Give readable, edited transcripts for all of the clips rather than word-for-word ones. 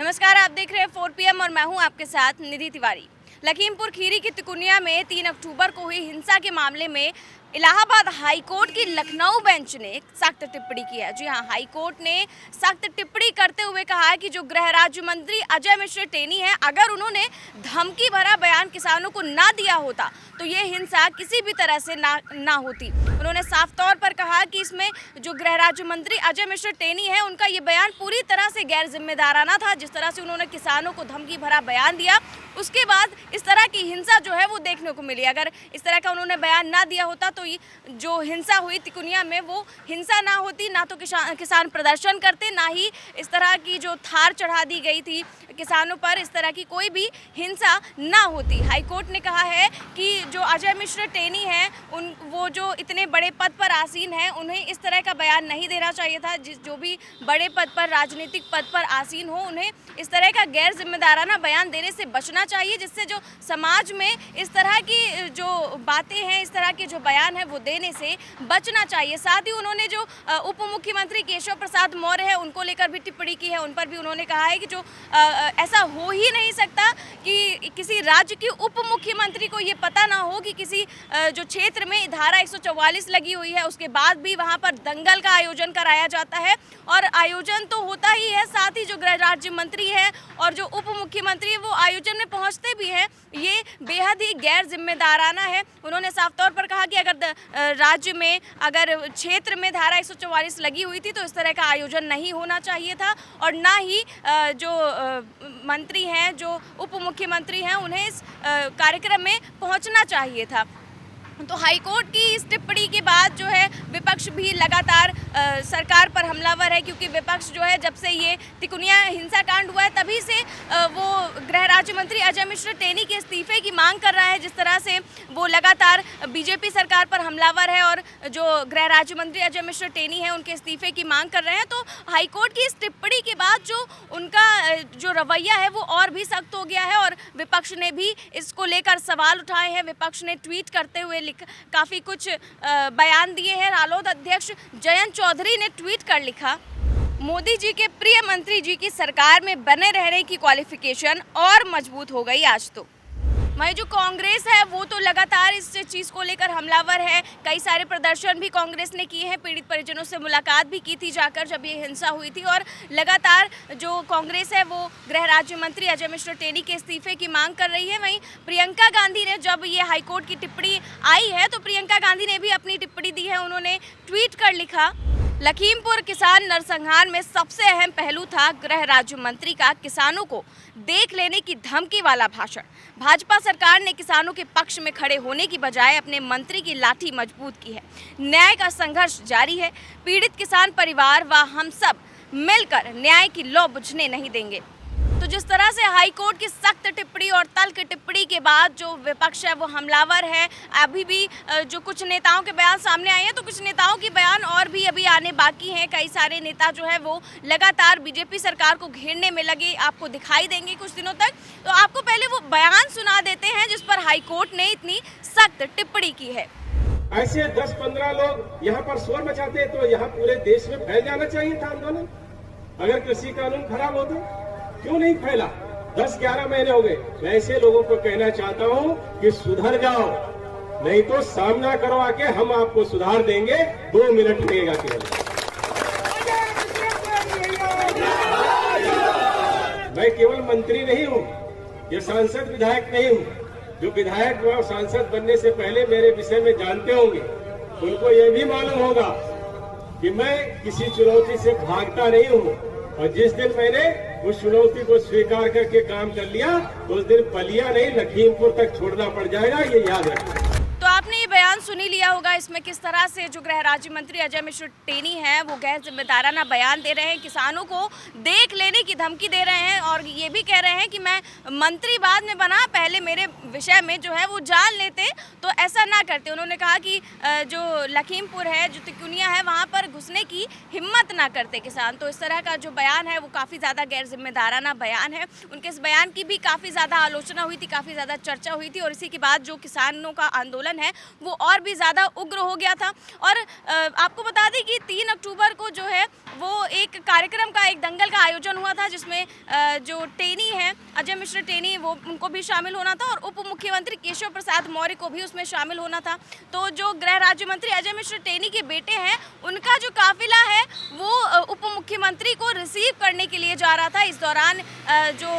नमस्कार, आप देख रहे हैं 4 PM और मैं हूं आपके साथ निधि तिवारी। लखीमपुर खीरी की तिकुनिया में 3 अक्टूबर को हुई हिंसा के मामले में इलाहाबाद हाई कोर्ट की लखनऊ बेंच ने सख्त टिप्पणी की है। जी हां, हाई कोर्ट ने सख्त टिप्पणी करते हुए कहा है कि जो गृह राज्य मंत्री अजय मिश्र टेनी है, अगर उन्होंने धमकी भरा बयान किसानों को ना दिया होता तो ये हिंसा किसी भी तरह से ना होती। उन्होंने साफ तौर पर कहा कि इसमें जो गृह राज्य मंत्री अजय मिश्र टेनी है, उनका ये बयान पूरी तरह से गैर जिम्मेदाराना था। जिस तरह से उन्होंने किसानों को धमकी भरा बयान दिया, उसके बाद इस तरह की हिंसा जो है वो देखने को मिली। अगर इस तरह का उन्होंने बयान ना दिया होता तो जो हिंसा हुई तिकुनिया में वो हिंसा ना होती, ना तो किसान प्रदर्शन करते, ना ही इस तरह की जो थार चढ़ा दी गई थी किसानों पर, इस तरह की कोई भी हिंसा ना होती। हाईकोर्ट ने कहा है कि जो अजय मिश्र टेनी हैं, वो जो इतने बड़े पद पर आसीन हैं, उन्हें इस तरह का बयान नहीं देना चाहिए था। जो भी बड़े पद पर, राजनीतिक पद पर आसीन हो, उन्हें इस तरह का गैर जिम्मेदाराना बयान देने से बचना चाहिए, जिससे जो समाज में इस तरह की जो बातें हैं, इस तरह के जो बयान है वो देने से बचना चाहिए। साथ ही उन्होंने जो उप मुख्यमंत्री केशव प्रसाद मौर्य है, उनको लेकर भी टिप्पणी की है। उन पर भी उन्होंने कहा है कि जो ऐसा हो ही नहीं सकता कि किसी राज्य के उप मुख्यमंत्री को ये पता ना हो कि किसी जो क्षेत्र में धारा 144 लगी हुई है, उसके बाद भी वहाँ पर दंगल का आयोजन कराया जाता है। और आयोजन तो होता ही है, साथ ही जो गृह राज्य मंत्री है और जो उप मुख्यमंत्री है वो आयोजन में पहुँचते भी हैं। ये बेहद ही गैर जिम्मेदाराना है। उन्होंने साफ तौर पर कहा कि अगर राज्य में, अगर क्षेत्र में धारा 144 लगी हुई थी तो इस तरह का आयोजन नहीं होना चाहिए था, और ना ही जो मंत्री हैं, जो उप मुख्यमंत्री हैं, उन्हें इस कार्यक्रम में पहुंचना चाहिए था। तो हाईकोर्ट की इस टिप्पणी के बाद जो है विपक्ष भी लगातार सरकार पर हमलावर है, क्योंकि विपक्ष जो है जब से ये तिकुनिया हिंसा कांड हुआ है तभी से वो गृह राज्य मंत्री अजय मिश्र टेनी के इस्तीफे की मांग कर रहा है। जिस तरह से वो लगातार बीजेपी सरकार पर हमलावर है और जो गृह राज्य मंत्री अजय मिश्र टेनी है उनके इस्तीफे की मांग कर रहे हैं। तो हाईकोर्ट की इस टिप्पणी के बाद जो उनका जो रवैया है वो और भी सख्त हो गया है, और विपक्ष ने भी इसको लेकर सवाल उठाए हैं। विपक्ष ने ट्वीट करते हुए काफ़ी कुछ बयान दिए हैं। रालोद अध्यक्ष जयंत चौधरी ने ट्वीट कर लिखा, मोदी जी के प्रिय मंत्री जी की सरकार में बने रहने की क्वालिफिकेशन और मजबूत हो गई आज तो। वहीं जो कांग्रेस है वो तो लगातार इस चीज़ को लेकर हमलावर है। कई सारे प्रदर्शन भी कांग्रेस ने किए हैं, पीड़ित परिजनों से मुलाकात भी की थी जाकर जब ये हिंसा हुई थी, और लगातार जो कांग्रेस है वो गृह राज्य मंत्री अजय मिश्र टेनी के इस्तीफे की मांग कर रही है। वहीं प्रियंका गांधी ने, जब ये हाईकोर्ट की टिप्पणी आई है तो प्रियंका गांधी ने भी अपनी टिप्पणी दी है। उन्होंने ट्वीट कर लिखा, लखीमपुर किसान नरसंहार में सबसे अहम पहलू था गृह राज्य मंत्री का किसानों को देख लेने की धमकी वाला भाषण। भाजपा सरकार ने किसानों के पक्ष में खड़े होने की बजाय अपने मंत्री की लाठी मजबूत की है। न्याय का संघर्ष जारी है। पीड़ित किसान परिवार व हम सब मिलकर न्याय की लौ बुझने नहीं देंगे। तो जिस तरह से हाईकोर्ट की सख्त टिप्पणी और तल्ख टिप्पणी के बाद जो विपक्ष है वो हमलावर है। अभी भी जो कुछ नेताओं के बयान सामने आए हैं, तो कुछ नेताओं के बयान और भी अभी आने बाकी हैं। कई सारे नेता जो है वो लगातार बीजेपी सरकार को घेरने में लगे, आपको दिखाई देंगे कुछ दिनों तक। तो आपको पहले वो बयान सुना देते हैं जिस पर हाईकोर्ट ने इतनी सख्त टिप्पणी की है। ऐसे 10-15 लोग यहाँ पर शोर मचाते तो यहाँ पूरे देश में फैल जाना चाहिए था आंदोलन। अगर कृषि कानून खराब होता क्यों नहीं फैला? 10-11 महीने हो गए। मैं ऐसे लोगों को कहना चाहता हूँ कि सुधर जाओ, नहीं तो सामना करवा के हम आपको सुधार देंगे। 2 मिनट लगेगा केवल। मैं केवल मंत्री नहीं हूँ, ये सांसद विधायक नहीं हूँ। जो विधायक व सांसद बनने से पहले मेरे विषय में जानते होंगे, उनको ये भी मालूम होगा कि मैं किसी चुनौती से भागता नहीं हूँ, और जिस दिन मैंने उस चुनौती को स्वीकार करके काम कर लिया तो उस दिन पलिया नहीं, लखीमपुर तक छोड़ना पड़ जाएगा, ये याद रखना। तो आपने ये बयान सुन ही लिया होगा, इसमें किस तरह से जो गृह राज्य मंत्री अजय मिश्र टेनी हैं वो गैर जिम्मेदाराना बयान दे रहे हैं, किसानों को देख लेने की धमकी दे रहे हैं, और ये भी कह रहे हैं कि मैं मंत्री बाद में बना, पहले मेरे विषय में जो है वो जान लेते तो ऐसा ना करते। उन्होंने कहा कि जो लखीमपुर है, जो तिकुनिया है, वहाँ पर घुसने की हिम्मत ना करते किसान। तो इस तरह का जो बयान है वो काफ़ी ज़्यादा गैर जिम्मेदाराना बयान है। उनके इस बयान की भी काफ़ी ज़्यादा आलोचना हुई थी, काफ़ी ज़्यादा चर्चा हुई थी, और इसी के बाद जो किसानों का आंदोलन है वो और भी ज़्यादा उग्र हो गया था। और आपको बता दें कि 3 अक्टूबर को जो है वो एक कार्यक्रम का, एक दंगल का आयोजन हुआ था जिसमें जो टेनी है, अजय मिश्र टेनी, वो उनको भी शामिल होना था और उप मुख्यमंत्री केशव प्रसाद मौर्य को भी उसमें शामिल होना था। तो जो गृह राज्य मंत्री अजय मिश्र टेनी के बेटे हैं, उनका जो काफिला है वो उप मुख्यमंत्री को रिसीव करने के लिए जा रहा था। इस दौरान जो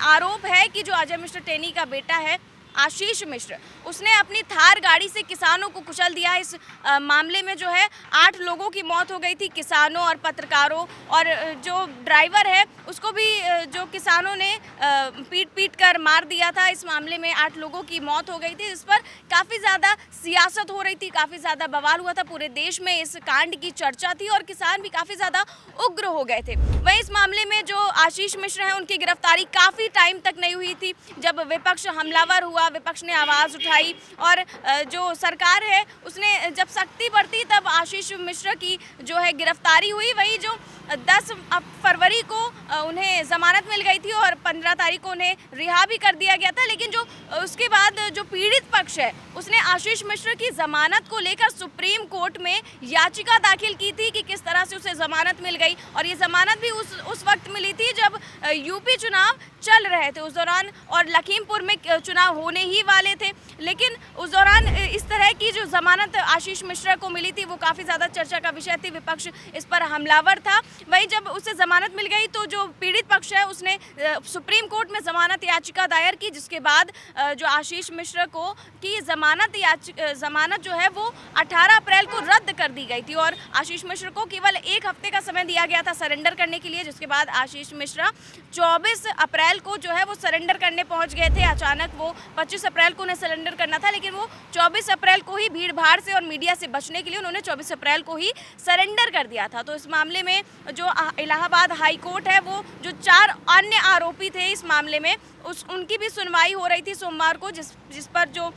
आरोप है कि जो अजय मिश्र टेनी का बेटा है आशीष मिश्र, उसने अपनी थार गाड़ी से किसानों को कुचल दिया। इस मामले में जो है 8 लोगों की मौत हो गई थी, किसानों और पत्रकारों, और जो ड्राइवर है उसको भी जो किसानों ने पीट कर मार दिया था। इस मामले में 8 लोगों की मौत हो गई थी। इस पर काफ़ी ज़्यादा सियासत हो रही थी, काफ़ी ज़्यादा बवाल हुआ था, पूरे देश में इस कांड की चर्चा थी और किसान भी काफ़ी ज़्यादा उग्र हो गए थे। वहीं इस मामले में जो आशीष मिश्र हैं, उनकी गिरफ्तारी काफ़ी टाइम तक नहीं हुई थी। जब विपक्ष हमलावर हुआ, विपक्ष ने आवाज़ उठाई और जो सरकार है उसने जब सख्ती बरती, तब आशीष मिश्र की जो है गिरफ्तारी हुई। वही जो 10 फरवरी को उन्हें जमानत मिल गई थी और 15 तारीख को उन्हें रिहा भी कर दिया गया था। लेकिन जो उसके बाद जो पीड़ित पक्ष है उसने आशीष मिश्र की जमानत को लेकर सुप्रीम कोर्ट में याचिका दाखिल की थी कि किस तरह से उसे जमानत मिल गई, और ये जमानत भी उस वक्त मिली थी जब यूपी चुनाव चल रहे थे उस दौरान, और लखीमपुर में चुनाव होने ही वाले थे। लेकिन उस दौरान इस तरह की जो जमानत आशीष मिश्रा को मिली थी वो काफ़ी ज़्यादा चर्चा का विषय थी, विपक्ष इस पर हमलावर था। वहीं जब उसे जमानत मिल गई तो जो पीड़ित पक्ष है उसने सुप्रीम कोर्ट में जमानत याचिका दायर की, जिसके बाद जो आशीष मिश्रा को की जमानत जो है वो 18 अप्रैल को रद्द कर दी गई थी और आशीष मिश्रा को केवल 1 हफ्ते का समय दिया गया था सरेंडर करने के लिए, जिसके बाद आशीष मिश्रा 24 अप्रैल को जो है वो सरेंडर करने पहुंच गए थे। अचानक वो 25 अप्रैल को उन्हें सरेंडर करना था, लेकिन वो 24 अप्रैल को ही भीड़ भाड़ से और मीडिया से बचने के लिए उन्होंने 24 अप्रैल को ही सरेंडर कर दिया था। तो इस मामले में जो इलाहाबाद हाई कोर्ट है, वो जो 4 अन्य आरोपी थे इस मामले में उनकी भी सुनवाई हो रही थी सोमवार को, जिस पर जो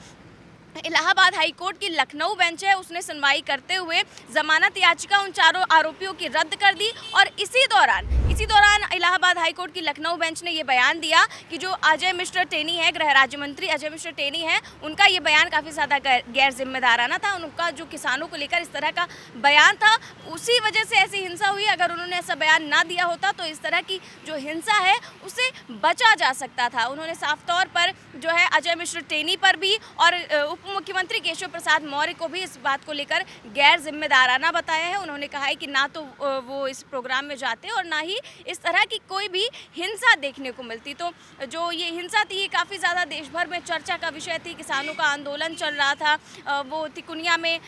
इलाहाबाद हाई कोर्ट की लखनऊ बेंच है उसने सुनवाई करते हुए जमानत याचिका उन 4 आरोपियों की रद्द कर दी। और इसी दौरान इलाहाबाद हाई कोर्ट की लखनऊ बेंच ने ये बयान दिया कि जो अजय मिश्र टेनी है, गृह राज्य मंत्री अजय मिश्र टेनी है, उनका ये बयान काफ़ी ज़्यादा गैर जिम्मेदाराना था। उनका जो किसानों को लेकर इस तरह का बयान था, उसी वजह से ऐसी हिंसा हुई। अगर उन्होंने ऐसा बयान ना दिया होता तो इस तरह की जो हिंसा है उसे बचा जा सकता था। उन्होंने साफ तौर पर जो है अजय मिश्र टेनी पर भी और उप मुख्यमंत्री केशव प्रसाद मौर्य को भी इस बात को लेकर गैर जिम्मेदाराना बताया है। उन्होंने कहा है कि ना तो वो इस प्रोग्राम में जाते और ना ही इस तरह की कोई भी हिंसा देखने को मिलती। तो जो ये हिंसा थी, ये काफ़ी ज़्यादा देश भर में चर्चा का विषय थी। किसानों का आंदोलन चल रहा था, वो तिकुनिया में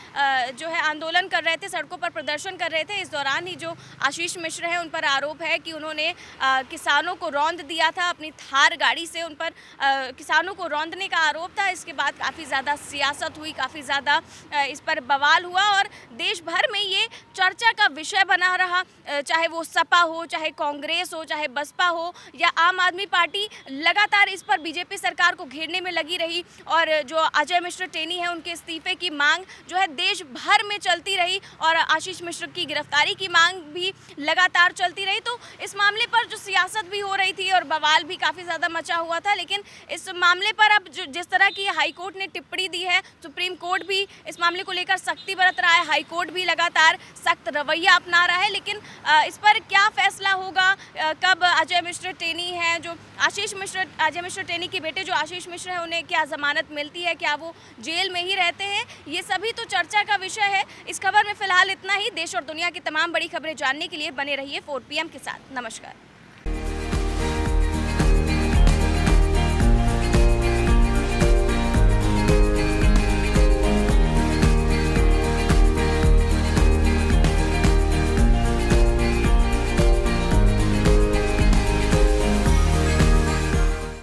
जो है आंदोलन कर रहे थे, सड़कों पर प्रदर्शन कर रहे थे। इस दौरान ही जो आशीष मिश्र है उन पर आरोप है कि उन्होंने किसानों को रौंद दिया था अपनी थार गाड़ी से, उन पर किसानों को रौंदने का आरोप था। इसके बाद काफ़ी ज़्यादा सियासत हुई, काफ़ी ज़्यादा इस पर बवाल हुआ और देश भर में ये चर्चा का विषय बना रहा। चाहे वो सपा हो, चाहे कांग्रेस हो, चाहे बसपा हो या आम आदमी पार्टी, लगातार इस पर बीजेपी सरकार को घेरने में लगी रही। और जो अजय मिश्र टेनी है उनके इस्तीफे की मांग जो है देश भर में चलती रही और आशीष मिश्र की गिरफ्तारी की मांग भी लगातार चलती रही। तो इस मामले पर जो सियासत भी हो रही थी और बवाल भी काफ़ी ज़्यादा मचा हुआ था। लेकिन इस मामले पर अब जिस तरह की हाई कोर्ट ने टिप्पणी दी है, सुप्रीम कोर्ट भी इस मामले को लेकर सख्ती बरत रहा है, हाई कोर्ट भी लगातार सख्त रवैया अपना रहा है। लेकिन इस पर क्या फैसला होगा, कब अजय मिश्र टेनी है, जो अजय मिश्र टेनी के बेटे जो आशीष मिश्र है, उन्हें क्या जमानत मिलती है, क्या वो जेल में ही रहते हैं, ये सभी तो चर्चा का विषय है। इस खबर में फिलहाल इतना ही। देश और दुनिया की तमाम बड़ी खबरें जानने के लिए बने रहिए 4 PM के साथ। नमस्कार।